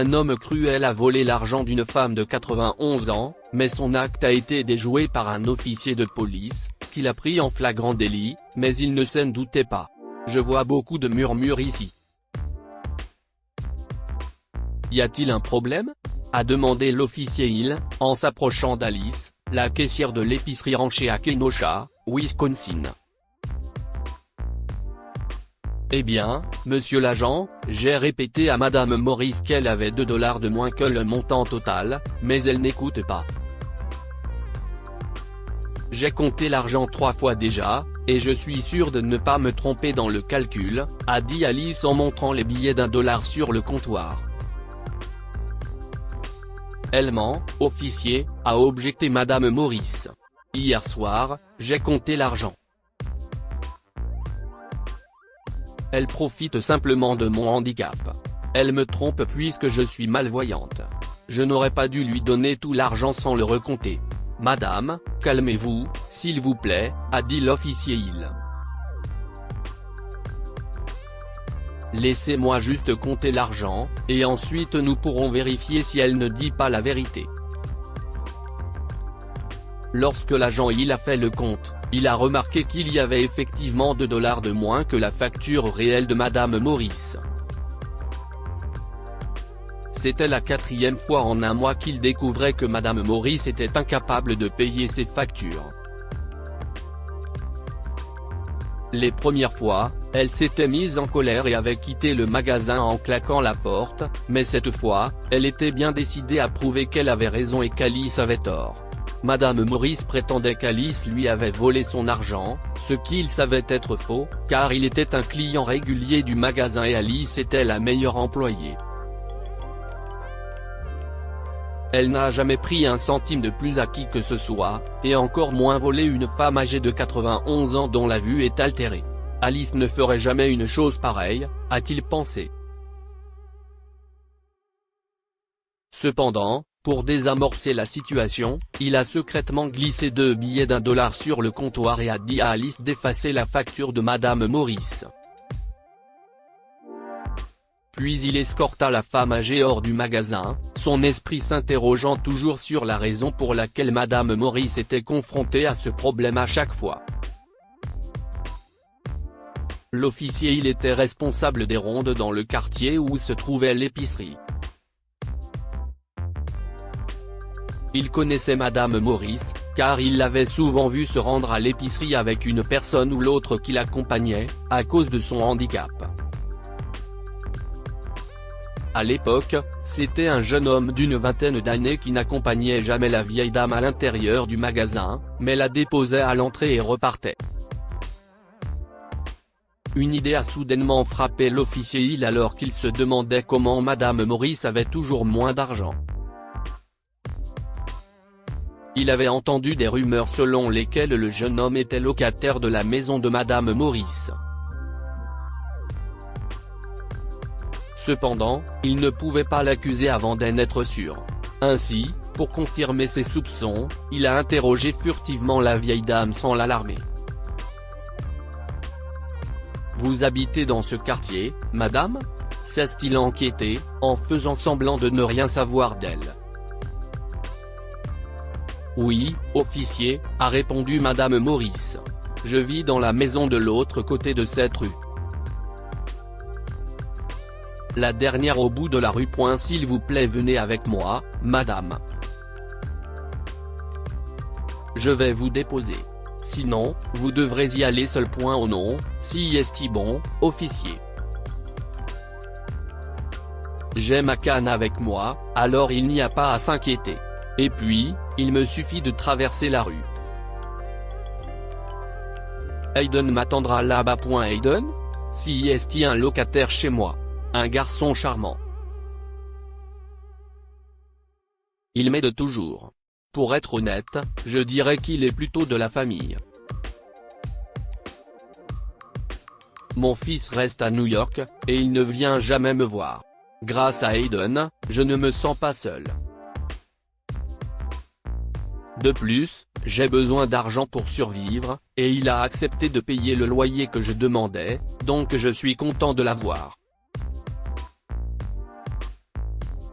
Un homme cruel a volé l'argent d'une femme de 91 ans, mais son acte a été déjoué par un officier de police, qui l'a pris en flagrant délit, mais il ne s'en doutait pas. Je vois beaucoup de murmures ici. Y a-t-il un problème ? A demandé l'officier Hill, en s'approchant d'Alice, la caissière de l'épicerie ranchée à Kenosha, Wisconsin. Eh bien, monsieur l'agent, j'ai répété à madame Morris qu'elle avait $2 de moins que le montant total, mais elle n'écoute pas. J'ai compté l'argent 3 fois déjà, et je suis sûr de ne pas me tromper dans le calcul, a dit Alice en montrant les billets d'$1 sur le comptoir. Elle ment, officier, a objecté madame Morris. Hier soir, j'ai compté l'argent. Elle profite simplement de mon handicap. Elle me trompe puisque je suis malvoyante. Je n'aurais pas dû lui donner tout l'argent sans le recompter. Madame, calmez-vous, s'il vous plaît, a dit l'officier Hill. Laissez-moi juste compter l'argent, et ensuite nous pourrons vérifier si elle ne dit pas la vérité. Lorsque l'agent Hill a fait le compte, il a remarqué qu'il y avait effectivement $2 de moins que la facture réelle de madame Morris. C'était la 4e fois en un mois qu'il découvrait que madame Morris était incapable de payer ses factures. Les premières fois, elle s'était mise en colère et avait quitté le magasin en claquant la porte, mais cette fois, elle était bien décidée à prouver qu'elle avait raison et qu'Alice avait tort. Madame Morris prétendait qu'Alice lui avait volé son argent, ce qu'il savait être faux, car il était un client régulier du magasin et Alice était la meilleure employée. Elle n'a jamais pris un centime de plus à qui que ce soit, et encore moins volé une femme âgée de 91 ans dont la vue est altérée. Alice ne ferait jamais une chose pareille, a-t-il pensé. Cependant, pour désamorcer la situation, il a secrètement glissé 2 billets d'$1 sur le comptoir et a dit à Alice d'effacer la facture de madame Morris. Puis il escorta la femme âgée hors du magasin, son esprit s'interrogeant toujours sur la raison pour laquelle madame Morris était confrontée à ce problème à chaque fois. L'officier il était responsable des rondes dans le quartier où se trouvait l'épicerie. Il connaissait madame Morris, car il l'avait souvent vue se rendre à l'épicerie avec une personne ou l'autre qui l'accompagnait, à cause de son handicap. À l'époque, c'était un jeune homme d'une vingtaine d'années qui n'accompagnait jamais la vieille dame à l'intérieur du magasin, mais la déposait à l'entrée et repartait. Une idée a soudainement frappé l'officier Hill alors qu'il se demandait comment madame Morris avait toujours moins d'argent. Il avait entendu des rumeurs selon lesquelles le jeune homme était locataire de la maison de madame Morris. Cependant, il ne pouvait pas l'accuser avant d'en être sûr. Ainsi, pour confirmer ses soupçons, il a interrogé furtivement la vieille dame sans l'alarmer. « Vous habitez dans ce quartier, madame ?» s'est-il inquiété, en faisant semblant de ne rien savoir d'elle. « Oui, officier, » a répondu madame Morris. « Je vis dans la maison de l'autre côté de cette rue. La dernière au bout de la rue. S'il vous plaît, venez avec moi, madame. Je vais vous déposer. Sinon, vous devrez y aller seul. Oh non, si est-il bon, officier. J'ai ma canne avec moi, alors il n'y a pas à s'inquiéter. Et puis, il me suffit de traverser la rue. Hayden m'attendra là-bas. Hayden ? Si est-il un locataire chez moi. Un garçon charmant. Il m'aide toujours. Pour être honnête, je dirais qu'il est plutôt de la famille. Mon fils reste à New York, et il ne vient jamais me voir. Grâce à Hayden, je ne me sens pas seul. De plus, j'ai besoin d'argent pour survivre, et il a accepté de payer le loyer que je demandais, donc je suis content de l'avoir.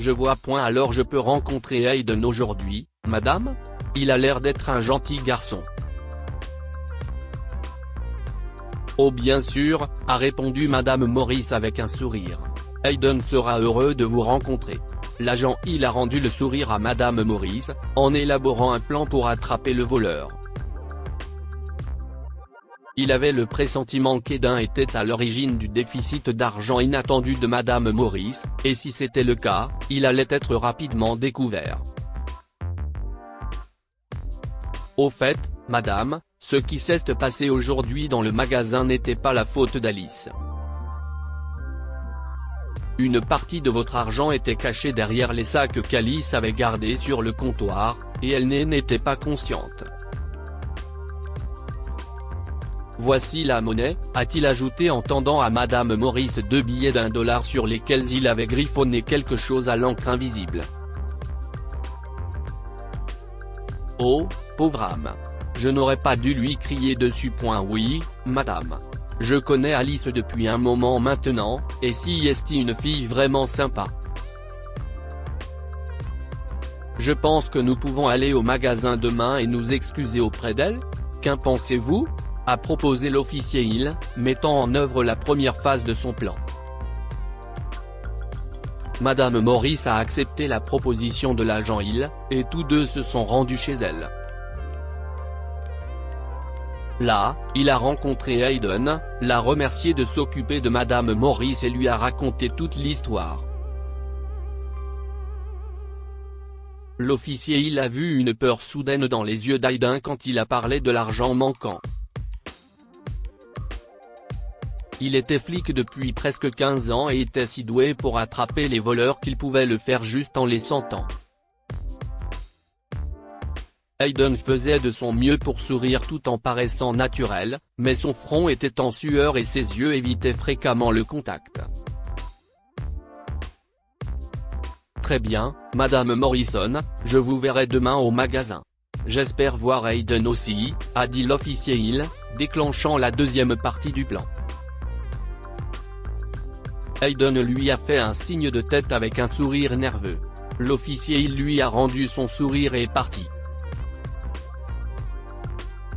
Je vois point, alors je peux rencontrer Hayden aujourd'hui, madame? Il a l'air d'être un gentil garçon. Oh bien sûr, a répondu madame Morris avec un sourire. Hayden sera heureux de vous rencontrer. L'agent Hill a rendu le sourire à madame Morris, en élaborant un plan pour attraper le voleur. Il avait le pressentiment qu'Hayden était à l'origine du déficit d'argent inattendu de madame Morris, et si c'était le cas, il allait être rapidement découvert. Au fait, madame, ce qui s'est passé aujourd'hui dans le magasin n'était pas la faute d'Alice. Une partie de votre argent était cachée derrière les sacs qu'Alice avait gardés sur le comptoir, et elle n'était pas consciente. Voici la monnaie, a-t-il ajouté en tendant à madame Morris 2 billets d'$1 sur lesquels il avait griffonné quelque chose à l'encre invisible. Oh, pauvre âme. Je n'aurais pas dû lui crier dessus. Oui, madame. Je connais Alice depuis un moment maintenant, et si est une fille vraiment sympa. Je pense que nous pouvons aller au magasin demain et nous excuser auprès d'elle. Qu'en pensez-vous ? A proposé l'officier Hill, mettant en œuvre la première phase de son plan. Madame Morris a accepté la proposition de l'agent Hill, et tous deux se sont rendus chez elle. Là, il a rencontré Hayden, l'a remercié de s'occuper de madame Morris et lui a raconté toute l'histoire. L'officier Hill a vu une peur soudaine dans les yeux d'Hayden quand il a parlé de l'argent manquant. Il était flic depuis presque 15 ans et était si doué pour attraper les voleurs qu'il pouvait le faire juste en les sentant. Hayden faisait de son mieux pour sourire tout en paraissant naturel, mais son front était en sueur et ses yeux évitaient fréquemment le contact. Très bien, madame Morrison, je vous verrai demain au magasin. J'espère voir Hayden aussi, a dit l'officier Hill, déclenchant la deuxième partie du plan. Hayden lui a fait un signe de tête avec un sourire nerveux. L'officier Hill lui a rendu son sourire et est parti.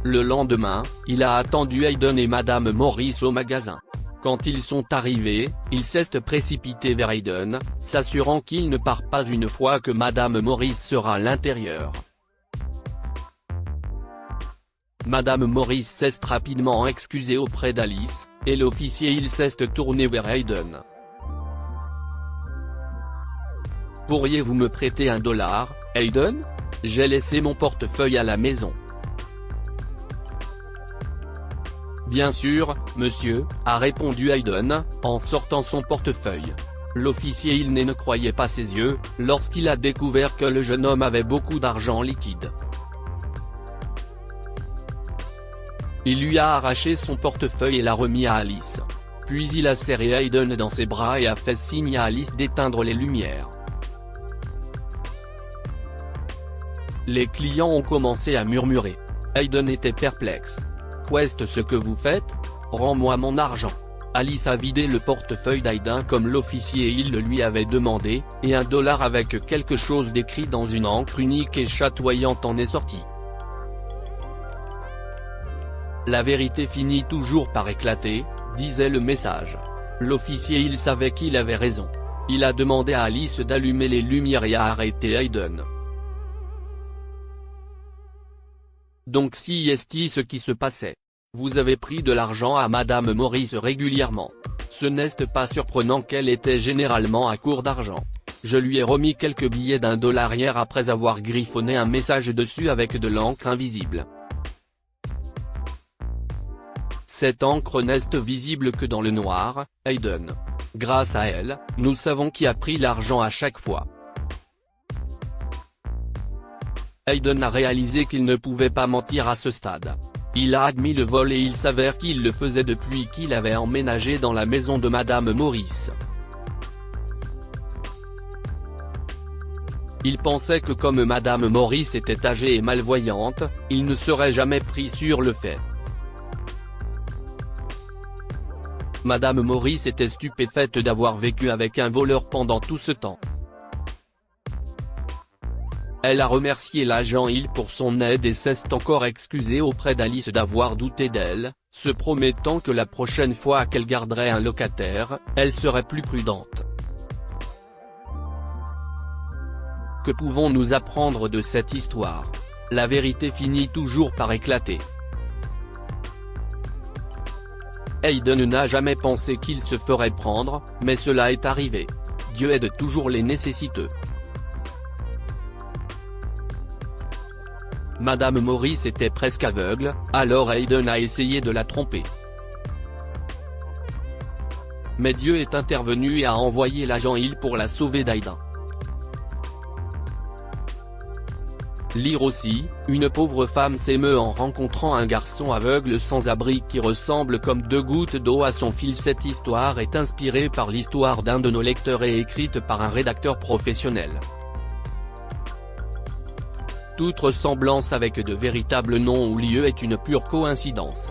Le lendemain, il a attendu Hayden et madame Morris au magasin. Quand ils sont arrivés, il s'est précipité vers Hayden, s'assurant qu'il ne part pas une fois que madame Morris sera à l'intérieur. Madame Morris s'est rapidement excusée auprès d'Alice, et l'officier Hill s'est tourné vers Hayden. Pourriez-vous me prêter $1, Hayden? J'ai laissé mon portefeuille à la maison. Bien sûr, monsieur, a répondu Hayden, en sortant son portefeuille. L'officier Hill ne croyait pas ses yeux, lorsqu'il a découvert que le jeune homme avait beaucoup d'argent liquide. Il lui a arraché son portefeuille et l'a remis à Alice. Puis il a serré Hayden dans ses bras et a fait signe à Alice d'éteindre les lumières. Les clients ont commencé à murmurer. Hayden était perplexe. Qu'est-ce ce que vous faites? Rends-moi mon argent. Alice a vidé le portefeuille d'Hayden comme l'officier Hill le lui avait demandé, et $1 avec quelque chose d'écrit dans une encre unique et chatoyante en est sorti. La vérité finit toujours par éclater, disait le message. L'officier Hill savait qu'il avait raison. Il a demandé à Alice d'allumer les lumières et a arrêté Hayden. Donc si est ce qui se passait. Vous avez pris de l'argent à madame Morris régulièrement. Ce n'est pas surprenant qu'elle était généralement à court d'argent. Je lui ai remis quelques billets d'$1 hier après avoir griffonné un message dessus avec de l'encre invisible. Cette encre n'est visible que dans le noir, Hayden. Grâce à elle, nous savons qui a pris l'argent à chaque fois. Hayden a réalisé qu'il ne pouvait pas mentir à ce stade. Il a admis le vol et il s'avère qu'il le faisait depuis qu'il avait emménagé dans la maison de madame Morris. Il pensait que comme madame Morris était âgée et malvoyante, il ne serait jamais pris sur le fait. Madame Morris était stupéfaite d'avoir vécu avec un voleur pendant tout ce temps. Elle a remercié l'agent Hill pour son aide et s'est encore excusée auprès d'Alice d'avoir douté d'elle, se promettant que la prochaine fois qu'elle garderait un locataire, elle serait plus prudente. Que pouvons-nous apprendre de cette histoire? La vérité finit toujours par éclater. Hayden n'a jamais pensé qu'il se ferait prendre, mais cela est arrivé. Dieu aide toujours les nécessiteux. Madame Morris était presque aveugle, alors Hayden a essayé de la tromper. Mais Dieu est intervenu et a envoyé l'agent Hill pour la sauver d'Ayden. Lire aussi, une pauvre femme s'émeut en rencontrant un garçon aveugle sans abri qui ressemble comme deux gouttes d'eau à son fils. Cette histoire est inspirée par l'histoire d'un de nos lecteurs et écrite par un rédacteur professionnel. Toute ressemblance avec de véritables noms ou lieux est une pure coïncidence.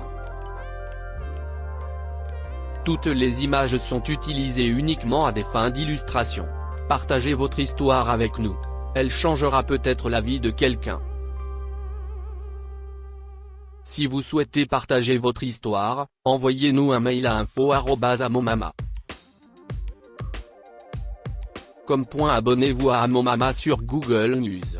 Toutes les images sont utilisées uniquement à des fins d'illustration. Partagez votre histoire avec nous. Elle changera peut-être la vie de quelqu'un. Si vous souhaitez partager votre histoire, envoyez-nous un mail à info@amomama.com. Abonnez-vous à Amomama sur Google News.